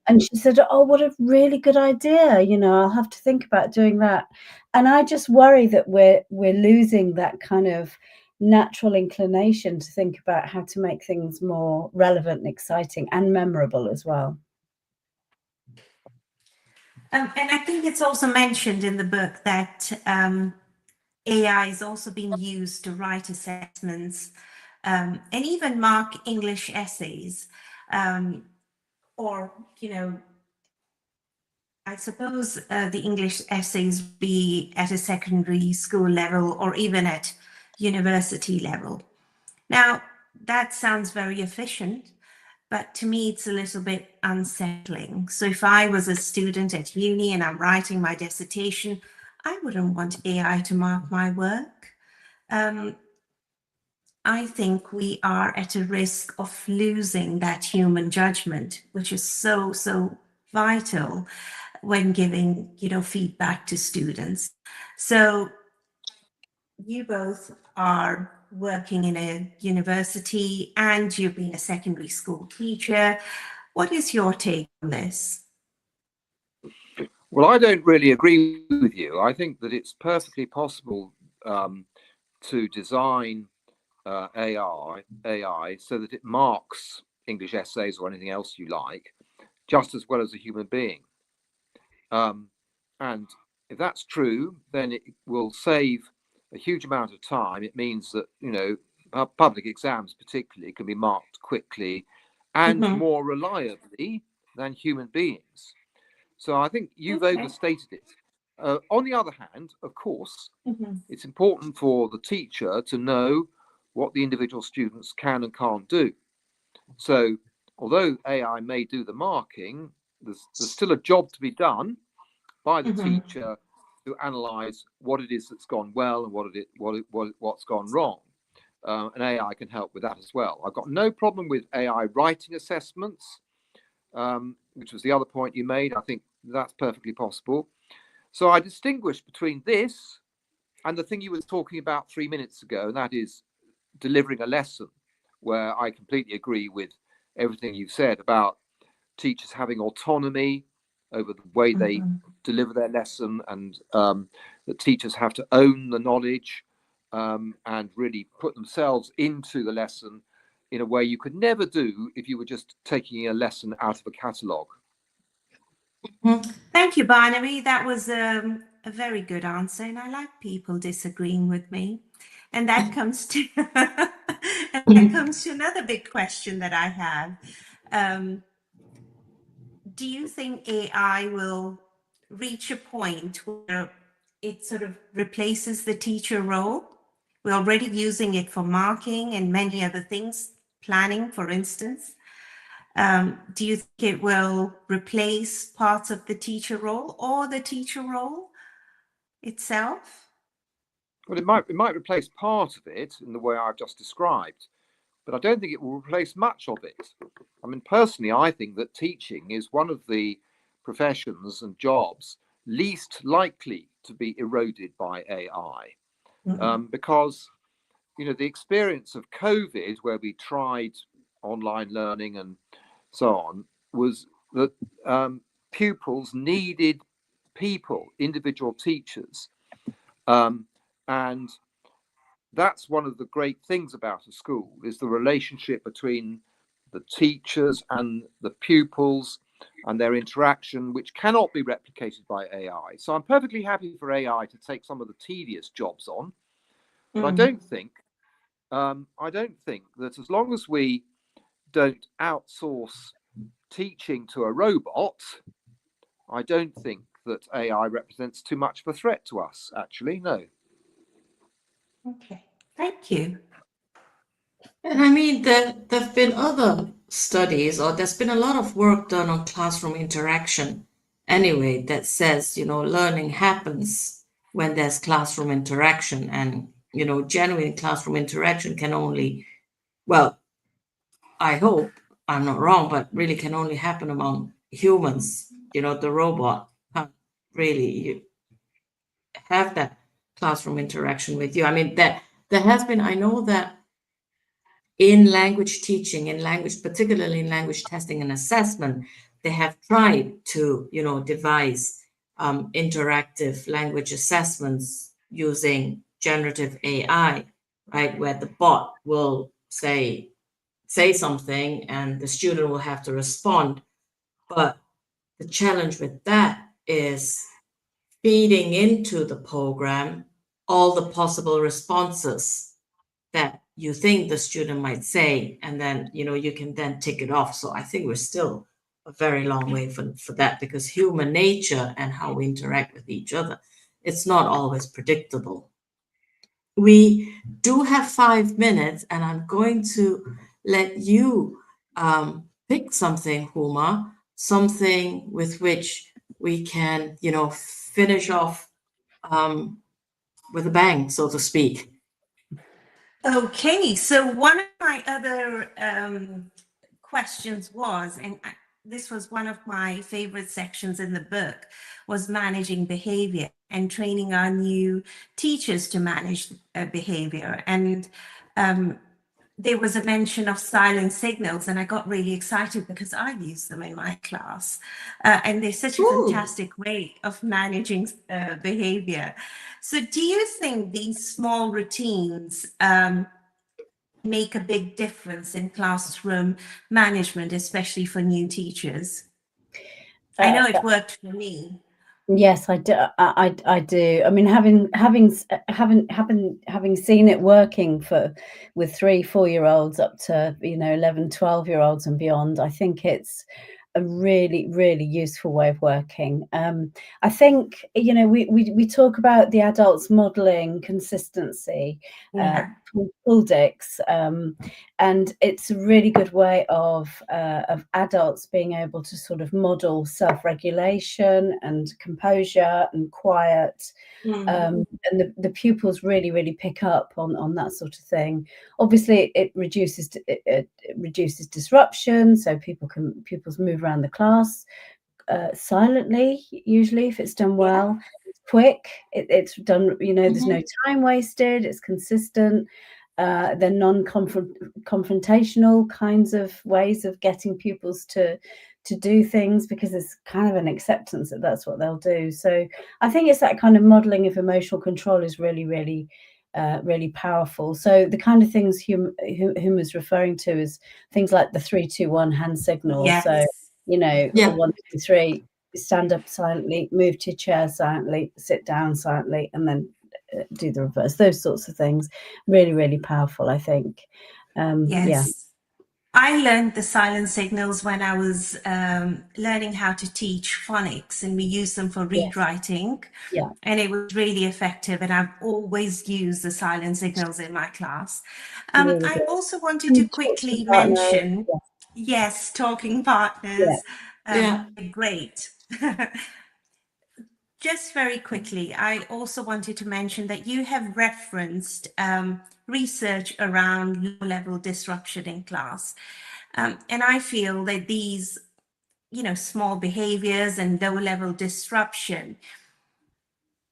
and she said, oh, what a really good idea. I'll have to think about doing that. And I just worry that we're losing that kind of natural inclination to think about how to make things more relevant and exciting and memorable as well. And I think it's also mentioned in the book that AI is also being used to write assessments and even mark English essays, or, I suppose the English essays be at a secondary school level or even at university level. Now, that sounds very efficient, but to me, it's a little bit unsettling. So if I was a student at uni and I'm writing my dissertation, I wouldn't want AI to mark my work. I think we are at a risk of losing that human judgment, which is so, so vital when giving, feedback to students. So you both are working in a university and you've been a secondary school teacher. What is your take on this? Well, I don't really agree with you. I think that it's perfectly possible to design AI so that it marks English essays or anything else you like, just as well as a human being. And if that's true, then it will save a huge amount of time. It means that, public exams particularly can be marked quickly and more reliably than human beings. So I think you've overstated it. On the other hand, of course, it's important for the teacher to know what the individual students can and can't do. So although AI may do the marking, there's still a job to be done by the teacher to analyze what it is that's gone well and what's gone wrong. And AI can help with that as well. I've got no problem with AI writing assessments, which was the other point you made. I think that's perfectly possible. So I distinguish between this and the thing you were talking about 3 minutes ago, and that is delivering a lesson, where I completely agree with everything you've said about teachers having autonomy over the way they deliver their lesson, and that teachers have to own the knowledge and really put themselves into the lesson in a way you could never do if you were just taking a lesson out of a catalogue. Thank you, Barnaby. That was a very good answer, and I like people disagreeing with me. And that comes to another big question that I have. Do you think AI will reach a point where it sort of replaces the teacher role? We're already using it for marking and many other things, planning, for instance. Do you think it will replace parts of the teacher role or the teacher role itself? Well, it might replace part of it in the way I've just described, but I don't think it will replace much of it. I mean, personally, I think that teaching is one of the professions and jobs least likely to be eroded by AI, because, the experience of COVID, where we tried online learning and so on, was that pupils needed people, individual teachers. And that's one of the great things about a school, is the relationship between the teachers and the pupils and their interaction, which cannot be replicated by AI. So I'm perfectly happy for AI to take some of the tedious jobs on, but I don't think that as long as we don't outsource teaching to a robot, I don't think that AI represents too much of a threat to us, actually, no. Okay, thank you. And I mean, there've been other studies, or there's been a lot of work done on classroom interaction anyway, that says, learning happens when there's classroom interaction. And, genuine classroom interaction can only, well, I hope I'm not wrong, but really can only happen among humans. The robot can't really have that classroom interaction with you. I mean, there has been, I know that in language teaching, particularly in language testing and assessment, they have tried to, devise interactive language assessments using generative AI, right, where the bot will say something and the student will have to respond. But the challenge with that is feeding into the program all the possible responses that you think the student might say, and then you can then tick it off. So I think we're still a very long way for that, because human nature and how we interact with each other, it's not always predictable. we do have 5 minutes, and I'm going to let you pick something, Huma, something with which we can, finish off with a bang, so to speak. Okay, so one of my other questions was, and this was one of my favorite sections in the book, was managing behavior and training our new teachers to manage behavior. And there was a mention of silent signals, and I got really excited because I use them in my class. And they're such a fantastic way of managing behavior. So do you think these small routines make a big difference in classroom management, especially for new teachers? I know it worked for me. Yes, I do. I do. I mean, having seen it working with 3-4-year-olds up to 11, 12-year-olds and beyond, I think it's a really, really useful way of working. I think we talk about the adults modelling consistency, Kuldix, and it's a really good way of adults being able to sort of model self-regulation and composure and quiet, and the pupils really, really pick up on that sort of thing. Obviously, it reduces disruption, so pupils move around the class silently, usually, if it's done well. It's quick, it's done, there's no time wasted, it's consistent. They're non-confrontational kinds of ways of getting pupils to do things, because there's kind of an acceptance that that's what they'll do. So I think it's that kind of modeling of emotional control is really, really really powerful. So the kind of things Huma's referring to is things like the 3-2-1 hand signal. Yes. So 1, 2, 3, stand up silently, move to your chair silently, sit down silently, and then do the reverse. Those sorts of things, really, really powerful, I think. Yes. Yeah. I learned the silent signals when I was learning how to teach phonics, and we used them for read writing. Yeah. And it was really effective, and I've always used the silent signals in my class. Really I good. also wanted to quickly mention, yes, talking partners. Great. Just very quickly, I also wanted to mention that you have referenced research around low-level disruption in class. And I feel that these, small behaviors and low-level disruption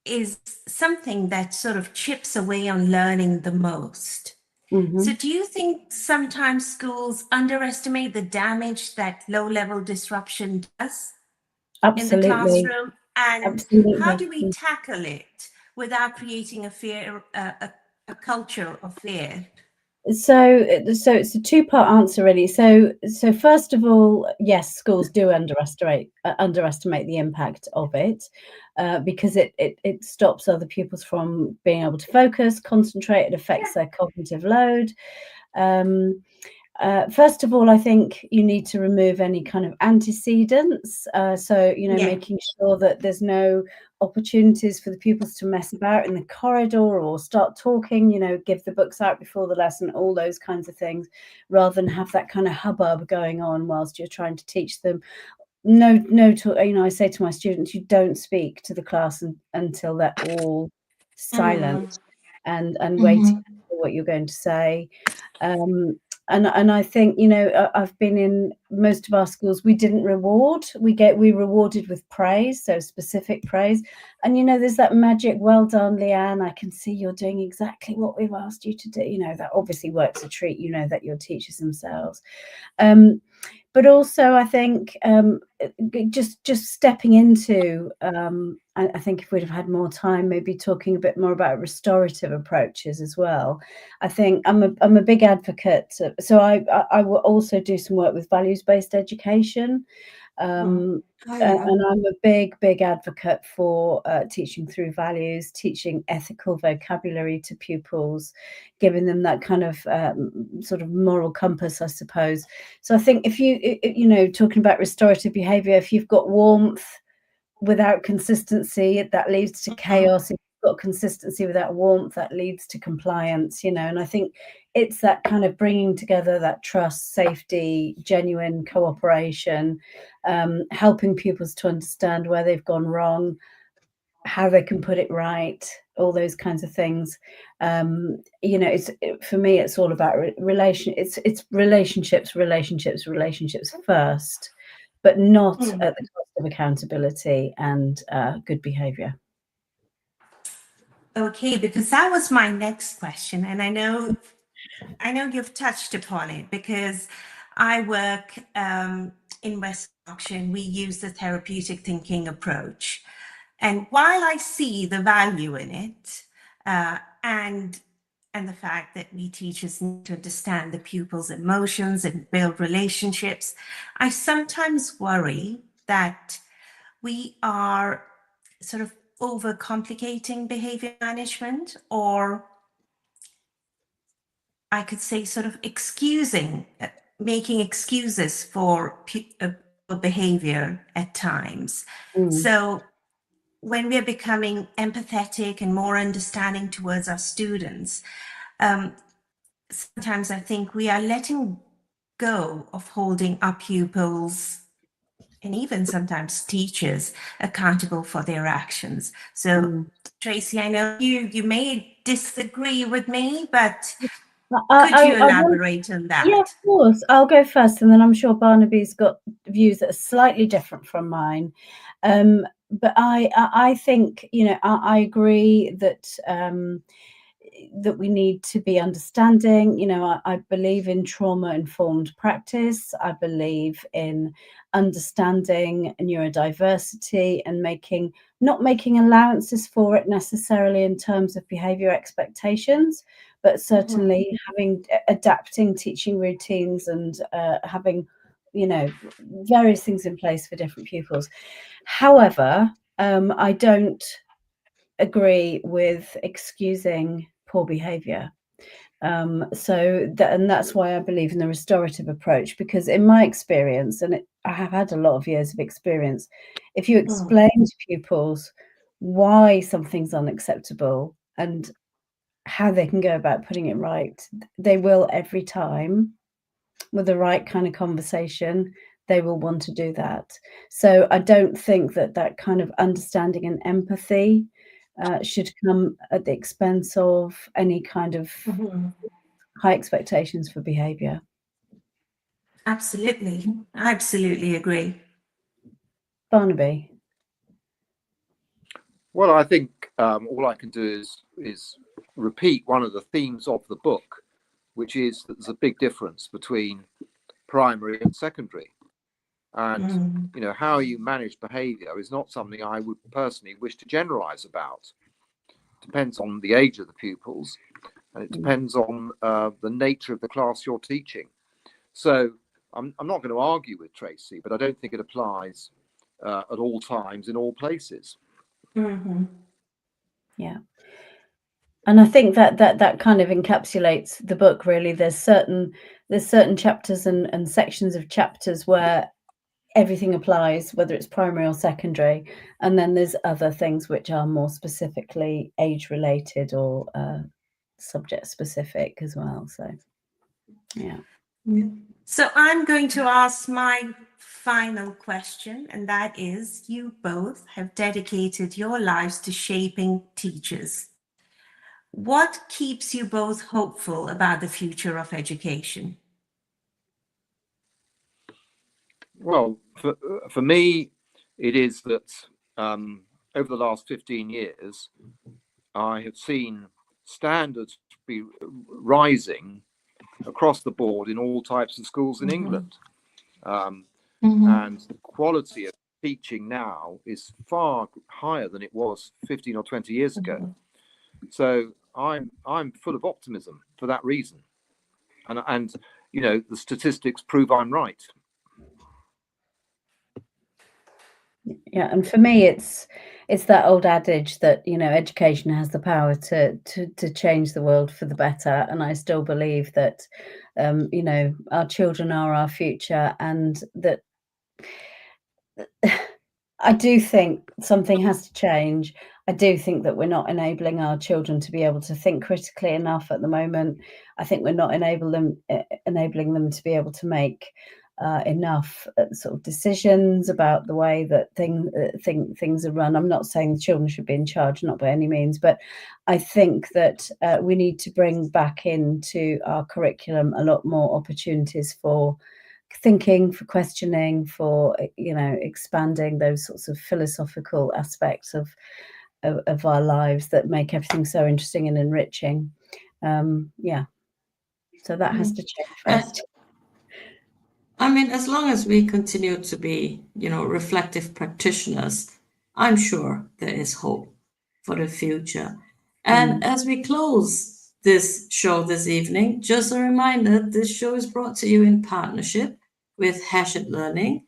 is something that sort of chips away on learning the most. So do you think sometimes schools underestimate the damage that low-level disruption does in the classroom? And how do we tackle it without creating a culture of fear? So it's a two-part answer, really. So first of all, yes, schools do underestimate the impact of it, because it stops other pupils from being able to focus, concentrate. It affects their cognitive load. First of all, I think you need to remove any kind of antecedents. Making sure that there's no opportunities for the pupils to mess about in the corridor or start talking, give the books out before the lesson, all those kinds of things, rather than have that kind of hubbub going on whilst you're trying to teach them. I say to my students, you don't speak to the class until they're all silent and waiting for what you're going to say. And I think, I've been in most of our schools, we didn't reward, we rewarded with praise, so specific praise. And, there's that magic, well done, Leanne, I can see you're doing exactly what we've asked you to do. That obviously works a treat, that your teachers themselves. But also, I think just stepping into, I think if we'd have had more time, maybe talking a bit more about restorative approaches as well. I think I'm a big advocate. So I will also do some work with values-based education. And I'm a big advocate for teaching through values, teaching ethical vocabulary to pupils, giving them that kind of sort of moral compass, I suppose. So I think if you talking about restorative behaviour, if you've got warmth without consistency, that leads to chaos. If you've got consistency without warmth, that leads to compliance, you know. And I think it's that kind of bringing together that trust, safety, genuine cooperation, helping pupils to understand where they've gone wrong, how they can put it right, all those kinds of things. You know, for me, it's all about it's relationships first, but not at the cost of accountability and good behaviour. Okay, because that was my next question, and I know you've touched upon it, because I work in West Yorkshire, and we use the therapeutic thinking approach. And while I see the value in it, and the fact that we teachers need to understand the pupils' emotions and build relationships, I sometimes worry that we are sort of overcomplicating behavior management, or I could say sort of making excuses for behavior at times. So when we're becoming empathetic and more understanding towards our students, sometimes I think we are letting go of holding our pupils, and even sometimes teachers, accountable for their actions. So, Tracey, I know you may disagree with me, but could you elaborate on that? Yeah, of course. I'll go first, and then I'm sure Barnaby's got views that are slightly different from mine. But I think, you know, I agree that that we need to be understanding. You know, I believe in trauma-informed practice. I believe in understanding neurodiversity and not making allowances for it necessarily in terms of behaviour expectations, but certainly adapting teaching routines and having, you know, various things in place for different pupils. However, I don't agree with excusing poor behaviour. And that's why I believe in the restorative approach, because in my experience, and I have had a lot of years of experience, if you explain to pupils why something's unacceptable and how they can go about putting it right, they will every time, with the right kind of conversation, they will want to do that. So I don't think that kind of understanding and empathy should come at the expense of any kind of high expectations for behaviour. Absolutely. I absolutely agree. Barnaby? Well, I think all I can do is repeat one of the themes of the book, which is that there's a big difference between primary and secondary. And, you know, how you manage behaviour is not something I would personally wish to generalise about. It depends on the age of the pupils, and it depends on the nature of the class you're teaching. So I'm not going to argue with Tracey, but I don't think it applies at all times in all places. Yeah. And I think that kind of encapsulates the book, really. There's certain chapters and sections of chapters where everything applies, whether it's primary or secondary, and then there's other things which are more specifically age related or subject specific as well. So yeah. So I'm going to ask my final question, and that is, you both have dedicated your lives to shaping teachers. What keeps you both hopeful about the future of education? Well, for me, it is that over the last 15 years, I have seen standards be rising across the board in all types of schools in England. And the quality of teaching now is far higher than it was 15 or 20 years ago. So I'm full of optimism for that reason. And you know, the statistics prove I'm right. Yeah, and for me, it's that old adage that, you know, education has the power to change the world for the better, and I still believe that, you know, our children are our future, and that I do think something has to change. I do think that we're not enabling our children to be able to think critically enough at the moment. I think we're not enabling them to be able to make enough sort of decisions about the way that things are run. I'm not saying the children should be in charge, not by any means, but I think that we need to bring back into our curriculum a lot more opportunities for thinking, for questioning, for expanding those sorts of philosophical aspects of our lives that make everything so interesting and enriching. So that has to change first. I mean, as long as we continue to be, reflective practitioners, I'm sure there is hope for the future. And as we close this show this evening, just a reminder, this show is brought to you in partnership with Hachette Learning,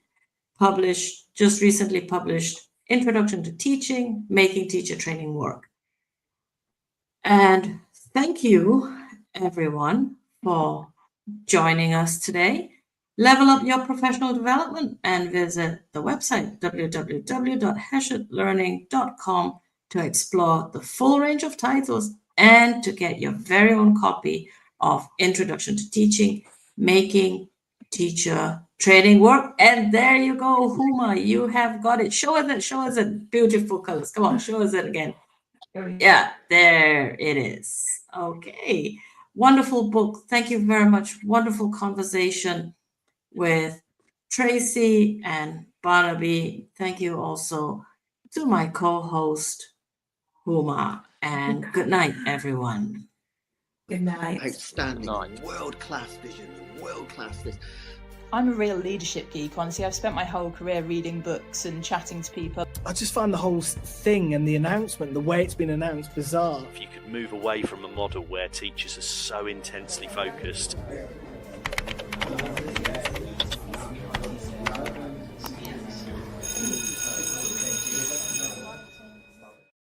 just recently published Introduction to Teaching, Making Teacher Training Work. And thank you, everyone, for joining us today. Level up your professional development and visit the website www.hachetlearning.com to explore the full range of titles and to get your very own copy of Introduction to Teaching, Making Teacher Training Work. And there you go, Huma, you have got it. Show us it. Beautiful colors. Come on, show us it again. Yeah, there it is. Okay. Wonderful book. Thank you very much. Wonderful conversation with Tracey and Barnaby. Thank you also to my co-host, Huma. And good night, everyone. Good night. Outstanding, world-class vision, world-class this. I'm a real leadership geek, honestly. I've spent my whole career reading books and chatting to people. I just find the whole thing and the announcement, the way it's been announced, bizarre. If you could move away from a model where teachers are so intensely focused.